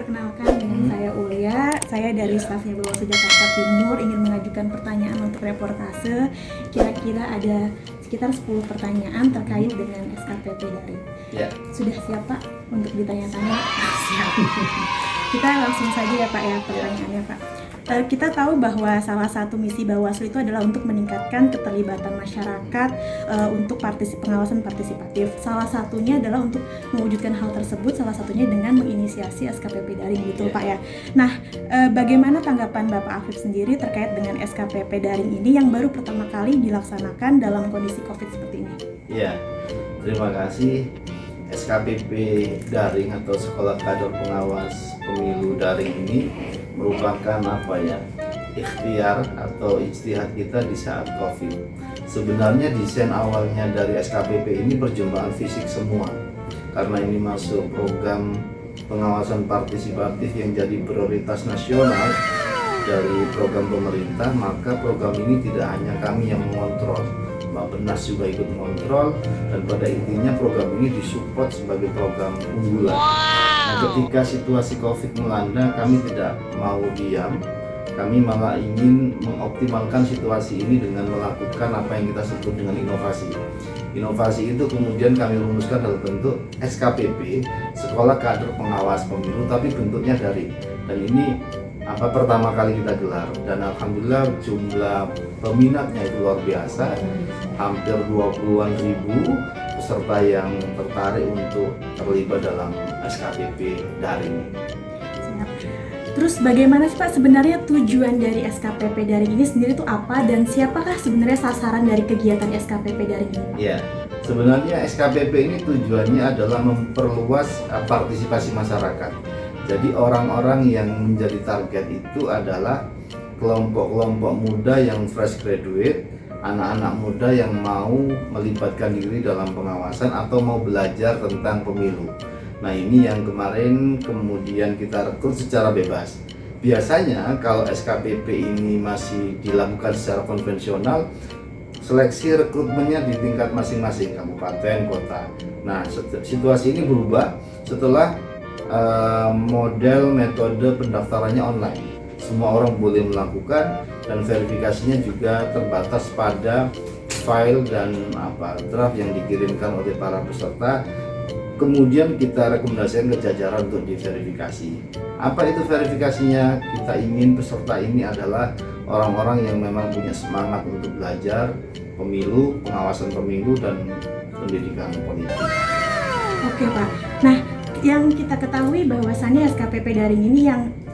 perkenalkan dengan saya Ulia. Saya dari stafnya Bawaslu Jakarta Timur ingin mengajukan pertanyaan untuk reportase. Kira-kira ada sekitar 10 pertanyaan terkait dengan SKPP daring. Sudah siap Pak untuk ditanya-tanya? Siap. Kita langsung saja ya Pak ya pertanyaannya Pak. Kita tahu bahwa salah satu misi Bawaslu itu adalah untuk meningkatkan keterlibatan masyarakat untuk pengawasan partisipatif. Salah satunya adalah untuk mewujudkan hal tersebut, salah satunya dengan menginisiasi SKPP daring gitu Pak ya. Nah, bagaimana tanggapan Bapak Afif sendiri terkait dengan SKPP daring ini yang baru pertama kali dilaksanakan dalam kondisi COVID seperti ini? Ya, terima kasih. SKPP daring atau Sekolah Kader Pengawas Pemilu daring ini merupakan ikhtiar atau ijtihad kita di saat COVID. Sebenarnya desain awalnya dari SKPP ini perjumpaan fisik semua, karena ini masuk program pengawasan partisipatif yang jadi prioritas nasional dari program pemerintah. Maka program ini tidak hanya kami yang mengontrol, Mbak Benas juga ikut mengontrol, dan pada intinya program ini disupport sebagai program unggulan. Nah, ketika situasi COVID melanda, kami tidak mau diam. Kami malah ingin mengoptimalkan situasi ini dengan melakukan apa yang kita sebut dengan inovasi. Inovasi itu kemudian kami rumuskan dalam bentuk SKPP, Sekolah Kader Pengawas Pemilu, tapi bentuknya daring. Dan ini pertama kali kita gelar, dan alhamdulillah jumlah peminatnya itu luar biasa, hampir 20-an ribu peserta yang tertarik untuk terlibat dalam SKPP daring. Terus bagaimana sih Pak sebenarnya tujuan dari SKPP daring ini sendiri itu apa, dan siapakah sebenarnya sasaran dari kegiatan SKPP daring ini Pak? Ya, sebenarnya SKPP ini tujuannya adalah memperluas partisipasi masyarakat. Jadi orang-orang yang menjadi target itu adalah kelompok-kelompok muda yang fresh graduate, anak-anak muda yang mau melibatkan diri dalam pengawasan atau mau belajar tentang pemilu. Nah, ini yang kemarin kemudian kita rekrut secara bebas. Biasanya kalau SKPP ini masih dilakukan secara konvensional, seleksi rekrutmennya di tingkat masing-masing kabupaten, kota. Nah, situasi ini berubah setelah model metode pendaftarannya online. Semua orang boleh melakukan, dan verifikasinya juga terbatas pada file dan draft yang dikirimkan oleh para peserta. Kemudian kita rekomendasikan ke jajaran untuk diverifikasi. Apa itu verifikasinya? Kita ingin peserta ini adalah orang-orang yang memang punya semangat untuk belajar pemilu, pengawasan pemilu, dan pendidikan politik. Oke Pak. Nah, yang kita ketahui bahwasannya SKPP daring ini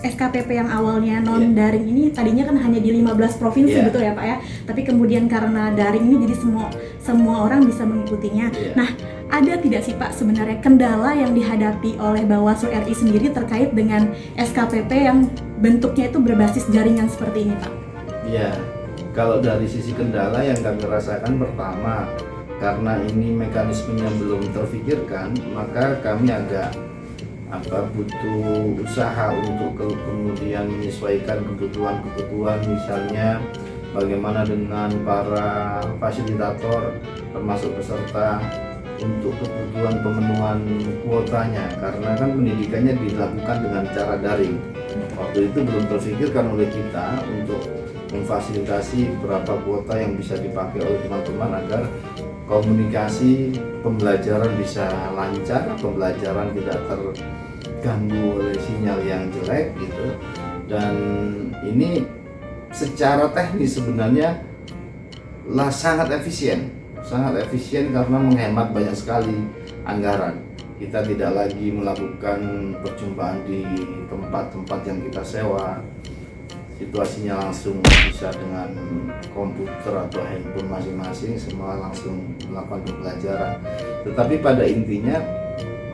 SKPP yang awalnya non daring ini tadinya kan hanya di 15 provinsi betul ya Pak ya. Tapi kemudian karena daring ini jadi semua orang bisa mengikutinya. Nah, ada tidak sih Pak sebenarnya kendala yang dihadapi oleh Bawaslu RI sendiri terkait dengan SKPP yang bentuknya itu berbasis jaringan seperti ini Pak? Ya, kalau dari sisi kendala yang kami rasakan, pertama, karena ini mekanismenya belum terfikirkan, maka kami agak butuh usaha untuk kemudian menyesuaikan kebutuhan, misalnya bagaimana dengan para fasilitator termasuk peserta untuk kebutuhan pemenuhan kuotanya, karena kan pendidikannya dilakukan dengan cara daring. Waktu itu belum terfikirkan oleh kita untuk memfasilitasi berapa kuota yang bisa dipakai oleh teman-teman agar komunikasi pembelajaran bisa lancar, pembelajaran tidak terganggu oleh sinyal yang jelek gitu. Dan ini secara teknis sebenarnya sangat efisien karena menghemat banyak sekali anggaran. Kita tidak lagi melakukan perjumpaan di tempat-tempat yang kita sewa. Situasinya langsung bisa dengan komputer atau handphone masing-masing, semua langsung melakukan pembelajaran. Tetapi pada intinya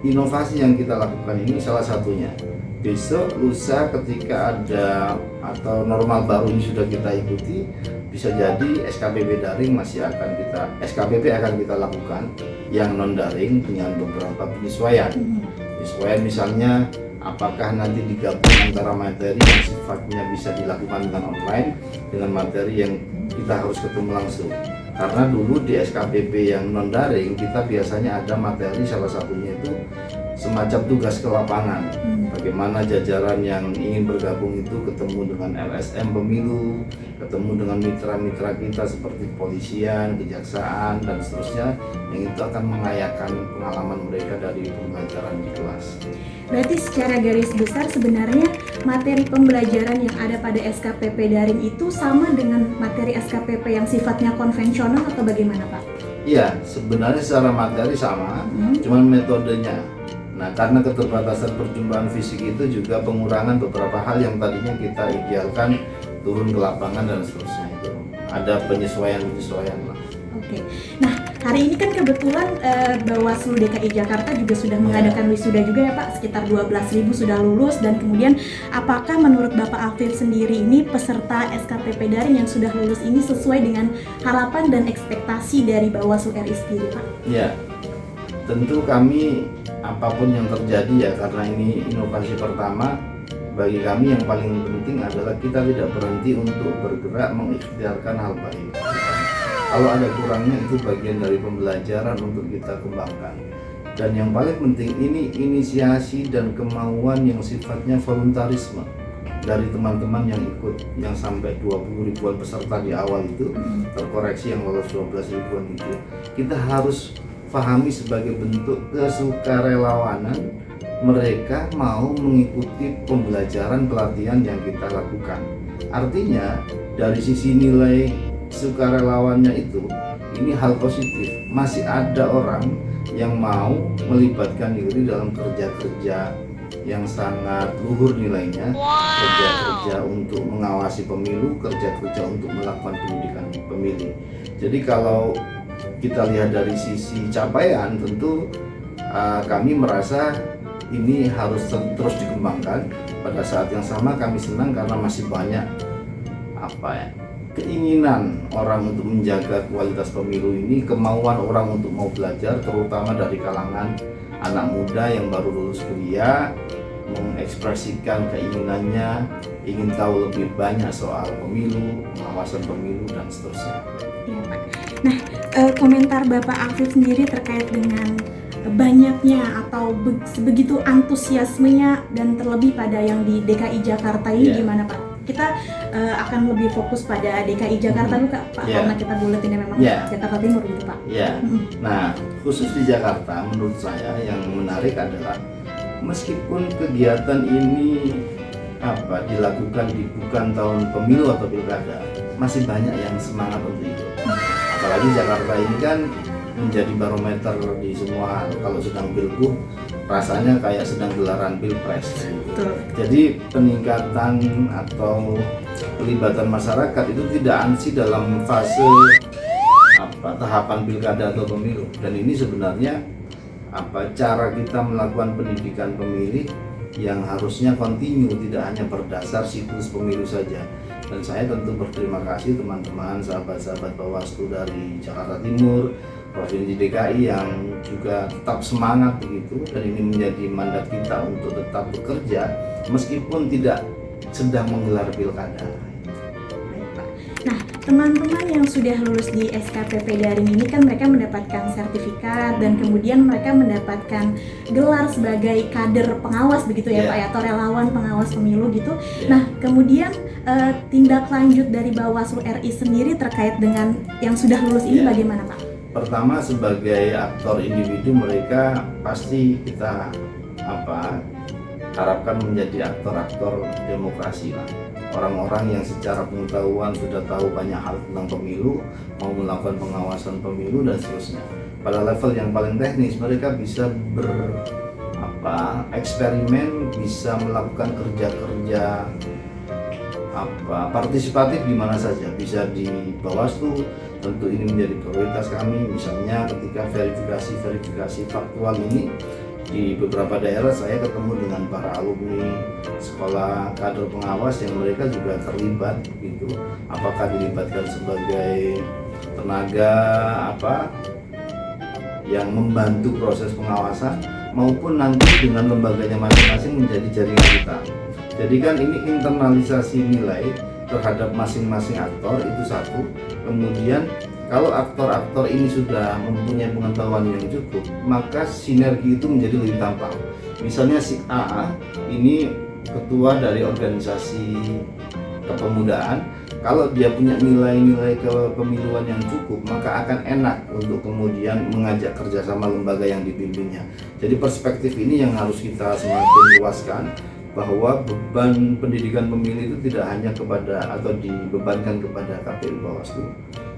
inovasi yang kita lakukan ini salah satunya. Besok, lusa ketika ada atau normal baru ini sudah kita ikuti, bisa jadi SKPP daring SKPP akan kita lakukan yang non daring dengan beberapa penyesuaian. Misalnya apakah nanti digabung antara materi yang sifatnya bisa dilakukan dengan online dengan materi yang kita harus ketemu langsung. Karena dulu di SKPP yang non daring kita biasanya ada materi, salah satunya itu semacam tugas ke lapangan. Bagaimana jajaran yang ingin bergabung itu ketemu dengan LSM pemilu, ketemu dengan mitra-mitra kita seperti kepolisian, kejaksaan, dan seterusnya, yang itu akan mengayakan pengalaman mereka dari pembelajaran di kelas. Berarti secara garis besar sebenarnya materi pembelajaran yang ada pada SKPP daring itu sama dengan materi SKPP yang sifatnya konvensional atau bagaimana Pak? Iya, sebenarnya secara materi sama, cuman metodenya. Nah, karena keterbatasan perjumpaan fisik itu juga pengurangan beberapa hal yang tadinya kita idealkan turun ke lapangan dan seterusnya itu. Ada penyesuaian-penyesuaian lah. Oke. Nah, hari ini kan kebetulan Bawaslu DKI Jakarta juga sudah mengadakan wisuda juga ya Pak, sekitar 12.000 sudah lulus, dan kemudian apakah menurut Bapak Afif sendiri ini peserta SKPP daring yang sudah lulus ini sesuai dengan harapan dan ekspektasi dari Bawaslu RI sendiri Pak? Ya, tentu kami apapun yang terjadi ya, karena ini inovasi pertama, bagi kami yang paling penting adalah kita tidak berhenti untuk bergerak mengikhtiarkan hal baik. Kalau ada kurangnya itu bagian dari pembelajaran untuk kita kembangkan. Dan yang paling penting ini inisiasi dan kemauan yang sifatnya voluntarisme dari teman-teman yang ikut, yang sampai 20 ribuan peserta di awal itu, terkoreksi yang lolos 12 ribuan itu, kita harus pahami sebagai bentuk kesukarelawanan mereka mau mengikuti pembelajaran pelatihan yang kita lakukan. Artinya dari sisi nilai sukarelawannya itu, ini hal positif. Masih ada orang yang mau melibatkan diri dalam kerja-kerja yang sangat luhur nilainya, kerja-kerja untuk mengawasi pemilu, kerja-kerja untuk melakukan pendidikan pemilih. Jadi kalau kita lihat dari sisi capaian, tentu kami merasa ini harus terus dikembangkan. Pada saat yang sama kami senang karena masih banyak keinginan orang untuk menjaga kualitas pemilu ini, kemauan orang untuk mau belajar, terutama dari kalangan anak muda yang baru lulus kuliah, mengekspresikan keinginannya, ingin tahu lebih banyak soal pemilu, pengawasan pemilu, dan seterusnya. Iya Pak. Nah, komentar Bapak Afif sendiri terkait dengan banyaknya atau sebegitu antusiasmenya dan terlebih pada yang di DKI Jakarta ini gimana Pak? Kita akan lebih fokus pada DKI Jakarta dulu Pak, karena kita buletinnya memang Jakarta Timur gitu Pak. Nah, khusus di Jakarta menurut saya yang menarik adalah meskipun kegiatan ini dilakukan di bukan tahun pemilu atau pilkada, masih banyak yang semangat untuk ikut. Apalagi Jakarta ini kan menjadi barometer di semua, kalau sedang pilgub rasanya kayak sedang gelaran pilpres. Jadi peningkatan atau pelibatan masyarakat itu tidak ansih dalam fase tahapan pilkada atau pemilu. Dan ini sebenarnya cara kita melakukan pendidikan pemilih yang harusnya kontinu, tidak hanya berdasar siklus pemilu saja. Dan saya tentu berterima kasih teman-teman, sahabat-sahabat Bawaslu dari Jakarta Timur, Provinsi DKI yang juga tetap semangat begitu, dan ini menjadi mandat kita untuk tetap bekerja meskipun tidak sedang menggelar pilkada. Nah, teman-teman yang sudah lulus di SKPP daring ini kan mereka mendapatkan sertifikat dan kemudian mereka mendapatkan gelar sebagai kader pengawas begitu ya Pak ya, atau relawan pengawas pemilu gitu. Nah, kemudian tindak lanjut dari Bawaslu RI sendiri terkait dengan yang sudah lulus ini bagaimana Pak? Pertama, sebagai aktor individu mereka pasti kita harapkan menjadi aktor-aktor demokrasi lah. Orang-orang yang secara pengetahuan sudah tahu banyak hal tentang pemilu, mau melakukan pengawasan pemilu dan seterusnya. Pada level yang paling teknis mereka bisa eksperimen, bisa melakukan kerja-kerja partisipatif di mana saja, bisa di Bawaslu. Tentu ini menjadi prioritas kami, misalnya ketika verifikasi faktual ini di beberapa daerah saya ketemu dengan para alumni sekolah kader pengawas yang mereka juga terlibat gitu. Apakah dilibatkan sebagai tenaga yang membantu proses pengawasan, maupun nanti dengan lembaganya masing-masing menjadi jaringan kita. Jadi kan ini internalisasi nilai terhadap masing-masing aktor itu satu. Kemudian Kalau aktor-aktor ini sudah mempunyai pengetahuan yang cukup, maka sinergi itu menjadi lebih tampak. Misalnya si A ini ketua dari organisasi kepemudaan, kalau dia punya nilai-nilai kepemiluan yang cukup, maka akan enak untuk kemudian mengajak kerjasama lembaga yang dipimpinnya. Jadi perspektif ini yang harus kita semakin luaskan, bahwa beban pendidikan pemilih itu tidak hanya kepada atau dibebankan kepada KPU Bawaslu,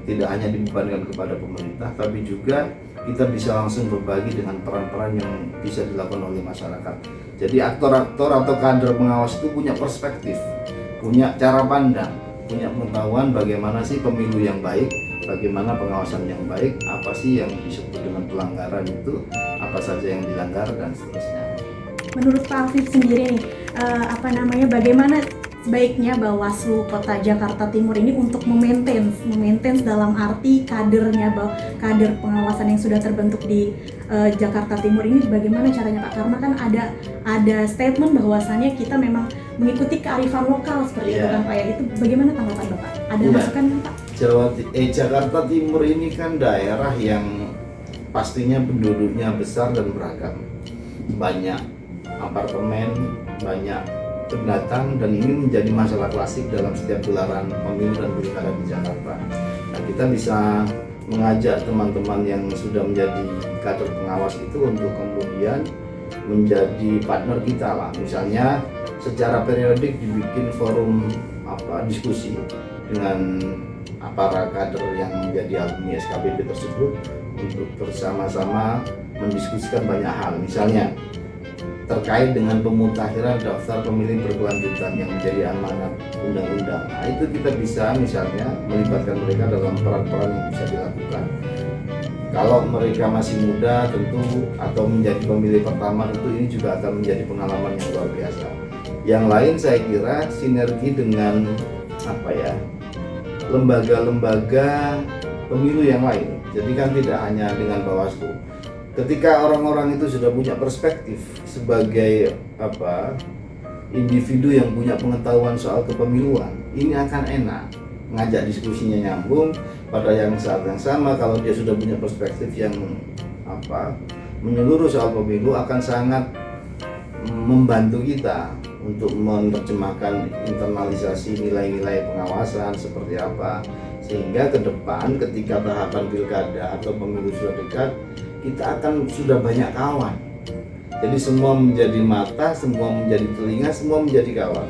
tidak hanya dibebankan kepada pemerintah, tapi juga kita bisa langsung berbagi dengan peran-peran yang bisa dilakukan oleh masyarakat. Jadi aktor-aktor atau kader pengawas itu punya perspektif, punya cara pandang, punya pengetahuan bagaimana sih pemilu yang baik, bagaimana pengawasan yang baik, apa sih yang disebut dengan pelanggaran itu, apa saja yang dilanggar, dan seterusnya. Menurut Pak Afif sendiri nih, bagaimana sebaiknya Bawaslu Kota Jakarta Timur ini untuk memaintain dalam arti kadernya, kader pengawasan yang sudah terbentuk di Jakarta Timur ini, bagaimana caranya Pak? Karena kan ada statement bahwasannya kita memang mengikuti kearifan lokal seperti itu kan Pak ya. Itu bagaimana tanggapan Bapak? Ada masukan kan Pak? Jakarta Timur ini kan daerah yang pastinya penduduknya besar dan beragam, banyak apartemen, banyak pendatang, dan ini menjadi masalah klasik dalam setiap gelaran pemilu dan pilkada di Jakarta. Nah, kita bisa mengajak teman-teman yang sudah menjadi kader pengawas itu untuk kemudian menjadi partner kita lah. Misalnya secara periodik dibikin forum diskusi dengan para kader yang menjadi alumni SKPP tersebut untuk bersama-sama mendiskusikan banyak hal. Misalnya terkait dengan pemutakhiran daftar pemilih berkelanjutan yang menjadi amanat undang-undang. Nah, itu kita bisa misalnya melibatkan mereka dalam peran-peran yang bisa dilakukan. Kalau mereka masih muda tentu, atau menjadi pemilih pertama, tentu ini juga akan menjadi pengalaman yang luar biasa. Yang lain saya kira sinergi dengan lembaga-lembaga pemilu yang lain. Jadi kan tidak hanya dengan Bawaslu. Ketika orang-orang itu sudah punya perspektif sebagai individu yang punya pengetahuan soal kepemiluan, ini akan enak ngajak diskusinya nyambung. Pada yang saat yang sama, kalau dia sudah punya perspektif yang menyeluruh soal pemilu, akan sangat membantu kita untuk menerjemahkan internalisasi nilai-nilai pengawasan seperti apa, sehingga ke depan ketika tahapan pilkada atau pemilu sudah dekat, kita akan sudah banyak kawan. Jadi semua menjadi mata, semua menjadi telinga, semua menjadi kawan,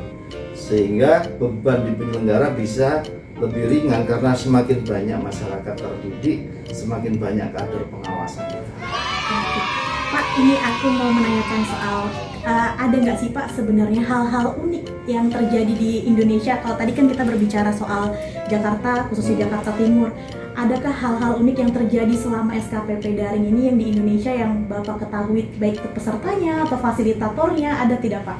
sehingga beban di penyelenggara bisa lebih ringan karena semakin banyak masyarakat terdidik, semakin banyak kader pengawasan. Pak, ini aku mau menanyakan soal ada nggak sih Pak sebenarnya hal-hal unik yang terjadi di Indonesia? Kalau tadi kan kita berbicara soal Jakarta, khususnya Jakarta Timur, adakah hal-hal unik yang terjadi selama SKPP daring ini yang di Indonesia yang Bapak ketahui, baik itu pesertanya atau fasilitatornya, ada tidak Pak?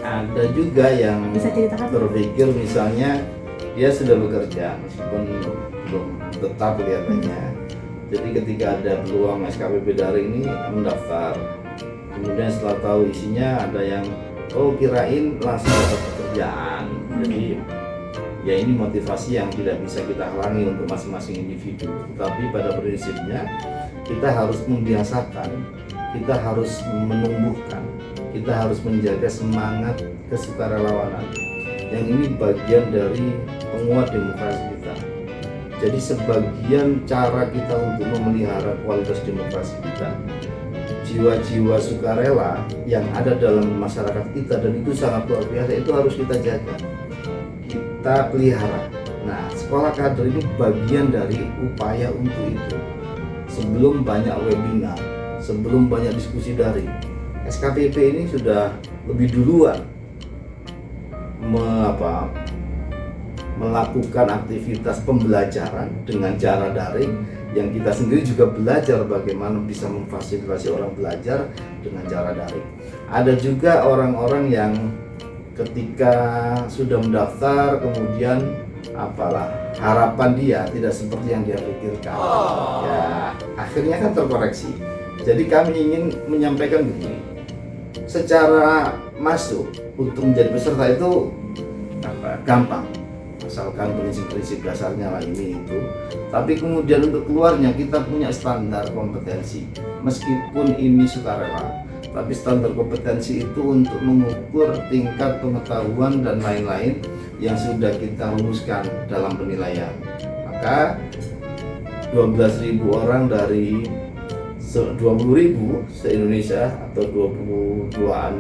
Ada juga yang bisa ceritakan berpikir misalnya dia sudah bekerja meskipun belum tetap kelihatannya. Jadi ketika ada peluang SKPP daring ini mendaftar, kemudian setelah tahu isinya ada yang kirain langsung dapat pekerjaan. Jadi ya ini motivasi yang tidak bisa kita halangi untuk masing-masing individu. Tapi pada prinsipnya kita harus membiasakan, kita harus menumbuhkan, kita harus menjaga semangat kesukarelawanan. Yang ini bagian dari penguat demokrasi kita. Jadi sebagian cara kita untuk memelihara kualitas demokrasi kita, jiwa-jiwa sukarela yang ada dalam masyarakat kita, dan itu sangat luar biasa, itu harus kita jaga, kita pelihara. Nah, sekolah kader ini bagian dari upaya untuk itu. Sebelum banyak webinar, sebelum banyak diskusi daring, SKPP ini sudah lebih duluan melakukan aktivitas pembelajaran dengan cara daring, yang kita sendiri juga belajar bagaimana bisa memfasilitasi orang belajar dengan cara daring. Ada juga orang-orang yang ketika sudah mendaftar kemudian harapan dia tidak seperti yang dia pikirkan. Ya, akhirnya kan terkoreksi. Jadi kami ingin menyampaikan begini, secara masuk untuk menjadi peserta itu gampang. misalkan prinsip-prinsip dasarnya lah ini itu. Tapi kemudian untuk keluarnya kita punya standar kompetensi, meskipun ini sukarela, tapi standar kompetensi itu untuk mengukur tingkat pengetahuan dan lain-lain yang sudah kita rumuskan dalam penilaian. Maka 12.000 orang dari 20.000 se-Indonesia atau 22-an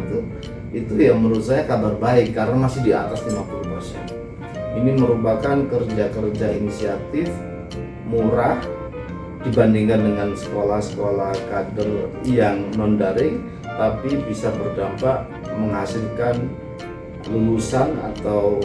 itu ya menurut saya kabar baik karena masih di atas 50%. Ini merupakan kerja-kerja inisiatif murah dibandingkan dengan sekolah-sekolah kader yang non-daring, tapi bisa berdampak menghasilkan lulusan atau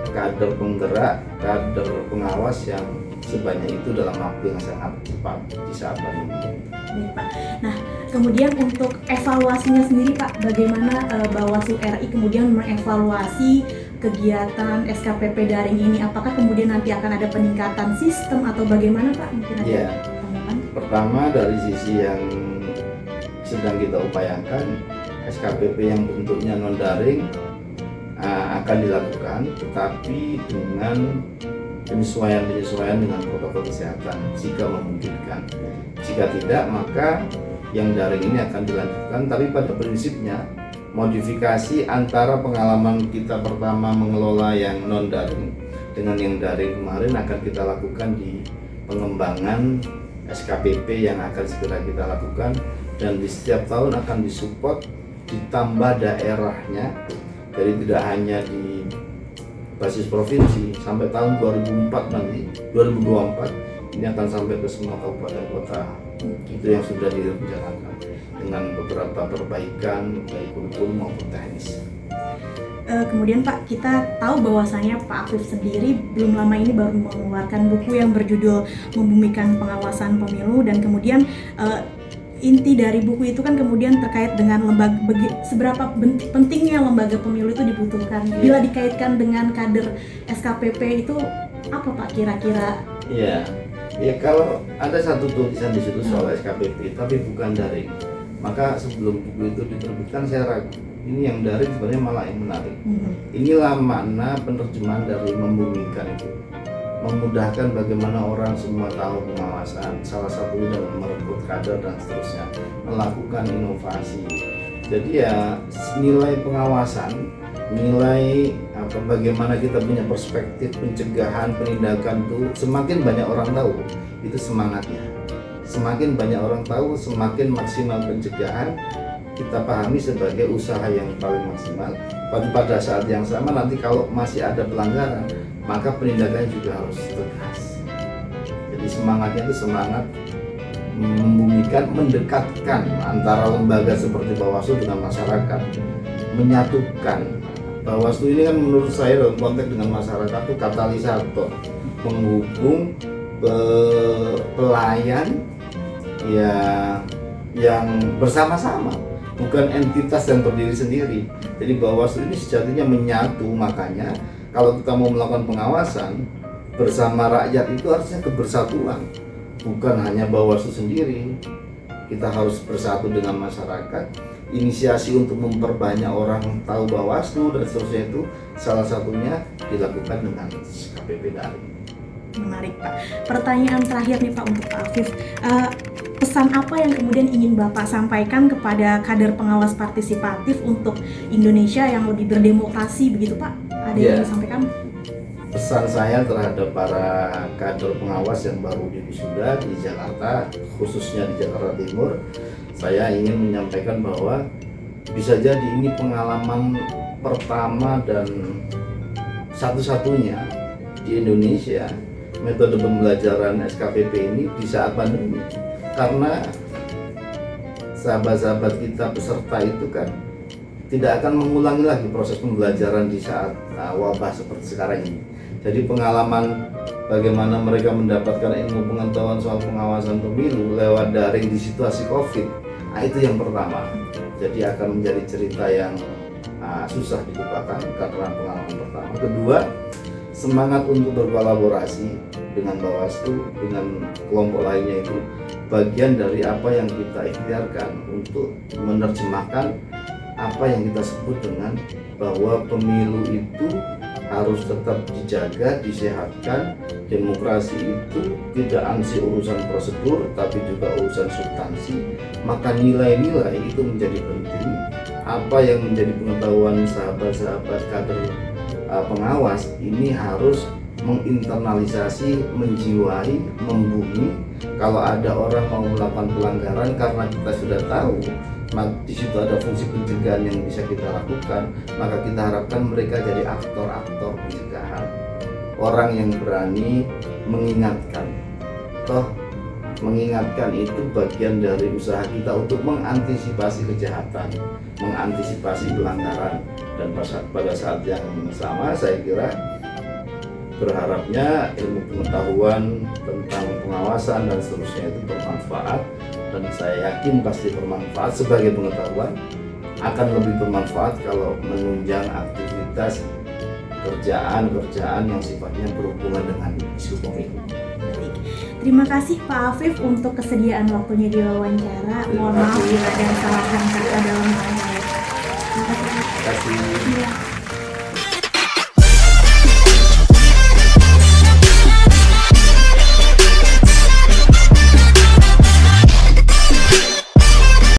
kader penggerak, kader pengawas yang sebanyak itu dalam waktu yang sangat cepat di saat pandemi. Baik, Pak. Nah, kemudian untuk evaluasinya sendiri Pak, bagaimana Bawaslu RI kemudian mengevaluasi kegiatan SKPP daring ini? Apakah kemudian nanti akan ada peningkatan sistem atau bagaimana Pak? Mungkin ada tanggapan? Pertama dari sisi yang sedang kita upayakan, SKPP yang bentuknya non-daring akan dilakukan, tetapi dengan penyesuaian dengan protokol kesehatan jika memungkinkan. Jika tidak, maka yang daring ini akan dilanjutkan, tapi pada prinsipnya modifikasi antara pengalaman kita pertama mengelola yang non-daring dengan yang daring kemarin akan kita lakukan di pengembangan SKPP yang akan segera kita lakukan, dan di setiap tahun akan disupport ditambah daerahnya. Jadi tidak hanya di basis provinsi, sampai tahun 2024 ini akan sampai ke semua kabupaten kota. Itu yang sudah direncanakan dengan beberapa perbaikan baik kurikulum maupun teknis. Kemudian Pak, kita tahu bahwasanya Pak Afif sendiri belum lama ini baru mengeluarkan buku yang berjudul Membumikan Pengawasan Pemilu, dan kemudian inti dari buku itu kan kemudian terkait dengan seberapa pentingnya lembaga pemilu itu dibutuhkan. Bila dikaitkan dengan kader SKPP itu apa Pak kira-kira? Ya kalau ada satu tulisan di situ soal SKPP tapi bukan daring, maka sebelum buku itu diterbitkan saya ragu. Ini yang daring sebenarnya malah yang menarik. Inilah makna penerjemahan dari membumikan itu. Memudahkan bagaimana orang semua tahu pengawasan, salah satunya dengan merekrut kader dan seterusnya, melakukan inovasi. Jadi ya nilai pengawasan, nilai bagaimana kita punya perspektif pencegahan, penindakan itu semakin banyak orang tahu, itu semangatnya. Semakin banyak orang tahu, semakin maksimal pencegahan kita pahami sebagai usaha yang paling maksimal. Pada saat yang sama nanti kalau masih ada pelanggaran, maka penindakan juga harus tegas. Jadi semangatnya itu semangat membumikan, mendekatkan antara lembaga seperti Bawaslu dengan masyarakat, menyatukan. Bawaslu ini kan menurut saya dalam konteks dengan masyarakat itu katalisator, penghubung pelayan ya yang bersama-sama, bukan entitas yang berdiri sendiri. Jadi Bawaslu ini sejatinya menyatu. Makanya kalau kita mau melakukan pengawasan bersama rakyat itu harusnya kebersatuan, bukan hanya Bawaslu sendiri. Kita harus bersatu dengan masyarakat. Inisiasi untuk memperbanyak orang tahu Bawaslu dan seterusnya itu salah satunya dilakukan dengan KPP daring. Menarik Pak. Pertanyaan terakhir nih Pak untuk Pak Afif. Pesan apa yang kemudian ingin Bapak sampaikan kepada kader pengawas partisipatif untuk Indonesia yang lebih berdemokrasi begitu Pak? Ada yang disampaikan? Pesan saya terhadap para kader pengawas yang baru diwisuda di Jakarta, khususnya di Jakarta Timur, saya ingin menyampaikan bahwa bisa jadi ini pengalaman pertama dan satu-satunya di Indonesia metode pembelajaran SKPP ini di saat pandemi. Karena sahabat-sahabat kita peserta itu kan tidak akan mengulangi lagi proses pembelajaran di saat wabah seperti sekarang ini. Jadi pengalaman bagaimana mereka mendapatkan ilmu pengetahuan soal pengawasan pemilu lewat daring di situasi COVID, itu yang pertama. Jadi akan menjadi cerita yang susah dilupakan karena pengalaman pertama. Kedua, semangat untuk berkolaborasi dengan Bawaslu, dengan kelompok lainnya itu bagian dari apa yang kita ikhtiarkan untuk menerjemahkan apa yang kita sebut dengan bahwa pemilu itu harus tetap dijaga, disehatkan. Demokrasi itu tidak ansih urusan prosedur, tapi juga urusan substansi. Maka nilai-nilai itu menjadi penting. Apa yang menjadi pengetahuan sahabat-sahabat kader pengawas ini harus menginternalisasi, menjiwai, membumi. Kalau ada orang mau melakukan pelanggaran karena kita sudah tahu di situ ada fungsi pencegahan yang bisa kita lakukan, maka kita harapkan mereka jadi aktor-aktor pencegahan, orang yang berani mengingatkan. Toh mengingatkan itu bagian dari usaha kita untuk mengantisipasi kejahatan, mengantisipasi pelanggaran. Dan pada saat yang sama saya kira berharapnya ilmu pengetahuan tentang pengawasan dan seterusnya itu bermanfaat, dan saya yakin pasti bermanfaat. Sebagai pengetahuan akan lebih bermanfaat kalau menunjang aktivitas kerjaan yang sifatnya berhubungan dengan isu pemilu. Terima kasih Pak Afif untuk kesediaan waktunya di wawancara. Mohon maaf bila ada kesalahan kata dalam wawancara. Terima kasih. Iya.